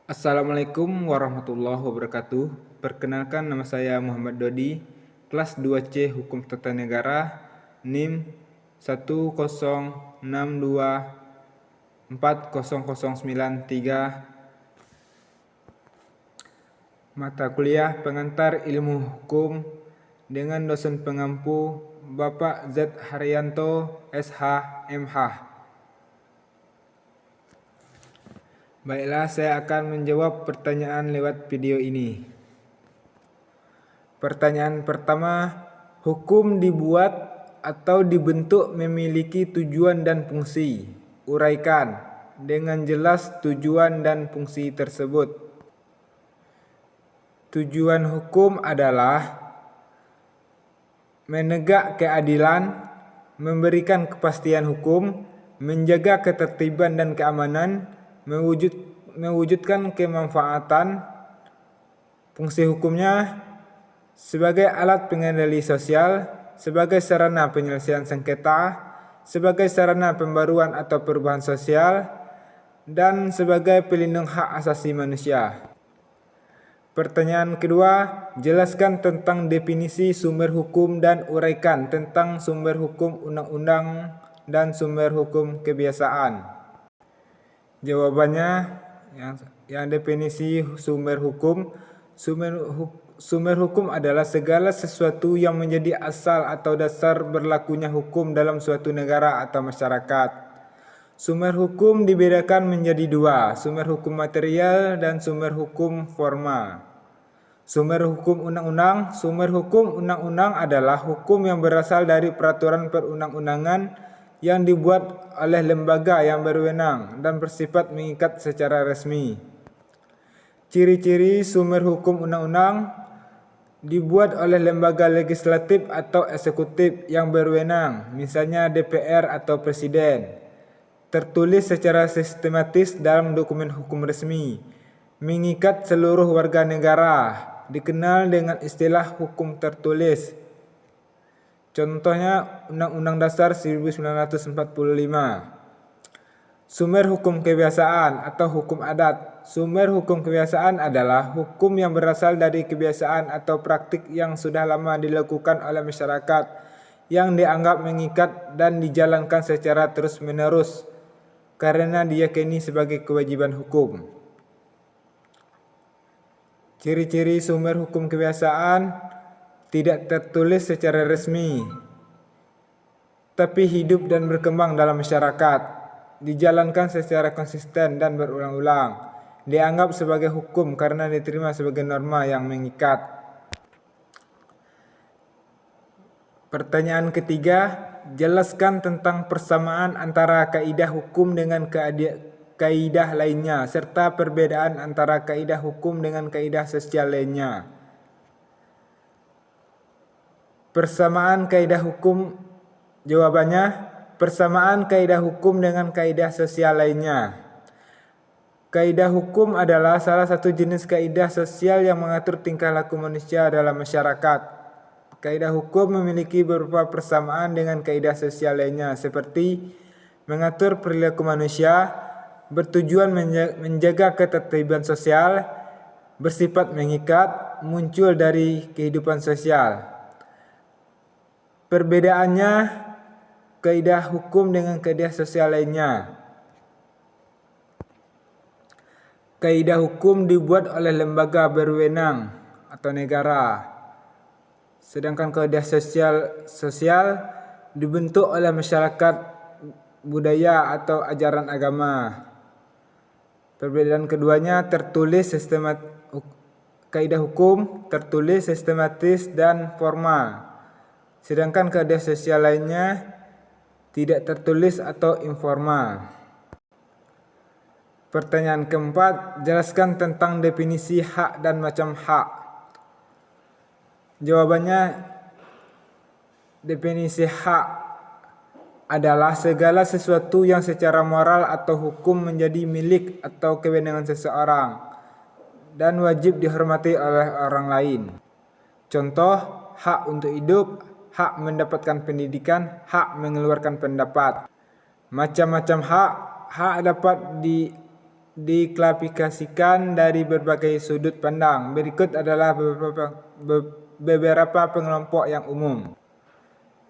Assalamualaikum warahmatullahi wabarakatuh. Perkenalkan, nama saya Muhammad Dodi, kelas 2C Hukum Tata Negara, NIM 106240093, mata kuliah pengantar ilmu hukum dengan dosen pengampu Bapak Z. Haryanto, SH, MH. Baiklah, saya akan menjawab pertanyaan lewat video ini. Pertanyaan pertama, hukum dibuat atau dibentuk memiliki tujuan dan fungsi. Uraikan dengan jelas tujuan dan fungsi tersebut. Tujuan hukum adalah menegak keadilan, memberikan kepastian hukum, menjaga ketertiban dan keamanan, mewujudkan kemanfaatan. Fungsi hukumnya sebagai alat pengendali sosial, sebagai sarana penyelesaian sengketa, sebagai sarana pembaruan atau perubahan sosial, dan sebagai pelindung hak asasi manusia. Pertanyaan kedua, jelaskan tentang definisi sumber hukum dan uraikan tentang sumber hukum undang-undang dan sumber hukum kebiasaan. Jawabannya, yang definisi sumber hukum. Sumber hukum adalah segala sesuatu yang menjadi asal atau dasar berlakunya hukum dalam suatu negara atau masyarakat. Sumber hukum dibedakan menjadi dua, sumber hukum material dan sumber hukum formal. Sumber hukum undang-undang adalah hukum yang berasal dari peraturan perundang-undangan yang dibuat oleh lembaga yang berwenang dan bersifat mengikat secara resmi. Ciri-ciri sumber hukum undang-undang: dibuat oleh lembaga legislatif atau eksekutif yang berwenang, misalnya DPR atau Presiden. Tertulis secara sistematis dalam dokumen hukum resmi. Mengikat seluruh warga negara, dikenal dengan istilah hukum tertulis. Contohnya Undang-Undang Dasar 1945. Sumber hukum kebiasaan atau hukum adat. Sumber hukum kebiasaan adalah hukum yang berasal dari kebiasaan atau praktik yang sudah lama dilakukan oleh masyarakat yang dianggap mengikat dan dijalankan secara terus-menerus karena diyakini sebagai kewajiban hukum. Ciri-ciri sumber hukum kebiasaan: tidak tertulis secara resmi, tapi hidup dan berkembang dalam masyarakat, dijalankan secara konsisten dan berulang-ulang, dianggap sebagai hukum karena diterima sebagai norma yang mengikat. Pertanyaan ketiga, jelaskan tentang persamaan antara kaidah hukum dengan kaidah lainnya, serta perbedaan antara kaidah hukum dengan kaidah sosial lainnya. Persamaan kaidah hukum. Jawabannya, persamaan kaidah hukum dengan kaidah sosial lainnya. Kaidah hukum adalah salah satu jenis kaidah sosial yang mengatur tingkah laku manusia dalam masyarakat. Kaidah hukum memiliki beberapa persamaan dengan kaidah sosial lainnya, seperti mengatur perilaku manusia, bertujuan menjaga ketertiban sosial, bersifat mengikat, muncul dari kehidupan sosial. Perbedaannya kaidah hukum dengan kaidah sosial lainnya. Kaidah hukum dibuat oleh lembaga berwenang atau negara, sedangkan kaidah sosial dibentuk oleh masyarakat, budaya atau ajaran agama. Perbedaan keduanya kaidah hukum tertulis, sistematis, dan formal. Sedangkan kaidah sosial lainnya tidak tertulis atau informal. Pertanyaan keempat, jelaskan tentang definisi hak dan macam hak. Jawabannya, definisi hak adalah segala sesuatu yang secara moral atau hukum menjadi milik atau kewenangan seseorang dan wajib dihormati oleh orang lain. Contoh, hak untuk hidup, hak mendapatkan pendidikan, hak mengeluarkan pendapat. Macam-macam hak dapat diklasifikasikan dari berbagai sudut pandang. Berikut adalah beberapa pengelompok yang umum.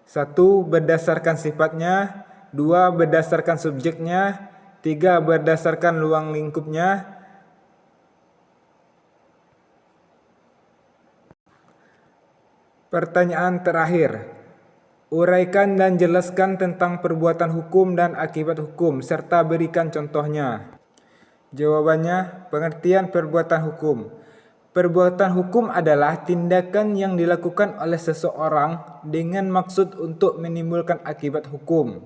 1. Berdasarkan sifatnya. 2. Berdasarkan subjeknya. 3. Berdasarkan ruang lingkupnya. Pertanyaan terakhir. Uraikan dan jelaskan tentang perbuatan hukum dan akibat hukum, serta berikan contohnya. Jawabannya, pengertian perbuatan hukum. Perbuatan hukum adalah tindakan yang dilakukan oleh seseorang dengan maksud untuk menimbulkan akibat hukum,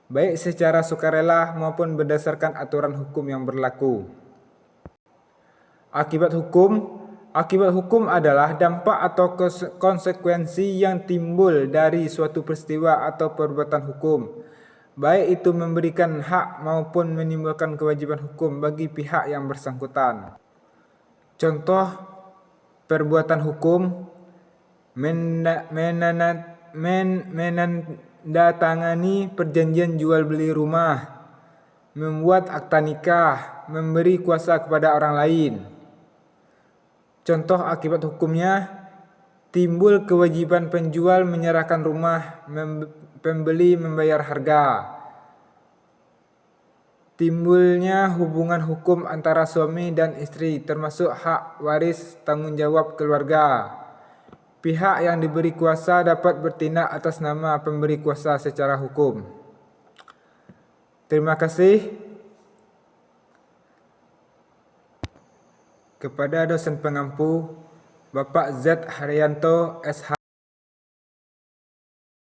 baik secara sukarela maupun berdasarkan aturan hukum yang berlaku. Akibat hukum. Akibat hukum adalah dampak atau konsekuensi yang timbul dari suatu peristiwa atau perbuatan hukum, baik itu memberikan hak maupun menimbulkan kewajiban hukum bagi pihak yang bersangkutan. Contoh perbuatan hukum: menandatangani perjanjian jual beli rumah, membuat akta nikah, memberi kuasa kepada orang lain. Contoh akibat hukumnya: timbul kewajiban penjual menyerahkan rumah, pembeli membayar harga. Timbulnya hubungan hukum antara suami dan istri, termasuk hak waris, tanggung jawab keluarga. Pihak yang diberi kuasa dapat bertindak atas nama pemberi kuasa secara hukum. Terima kasih kepada dosen pengampu Bapak Z. Haryanto, SH.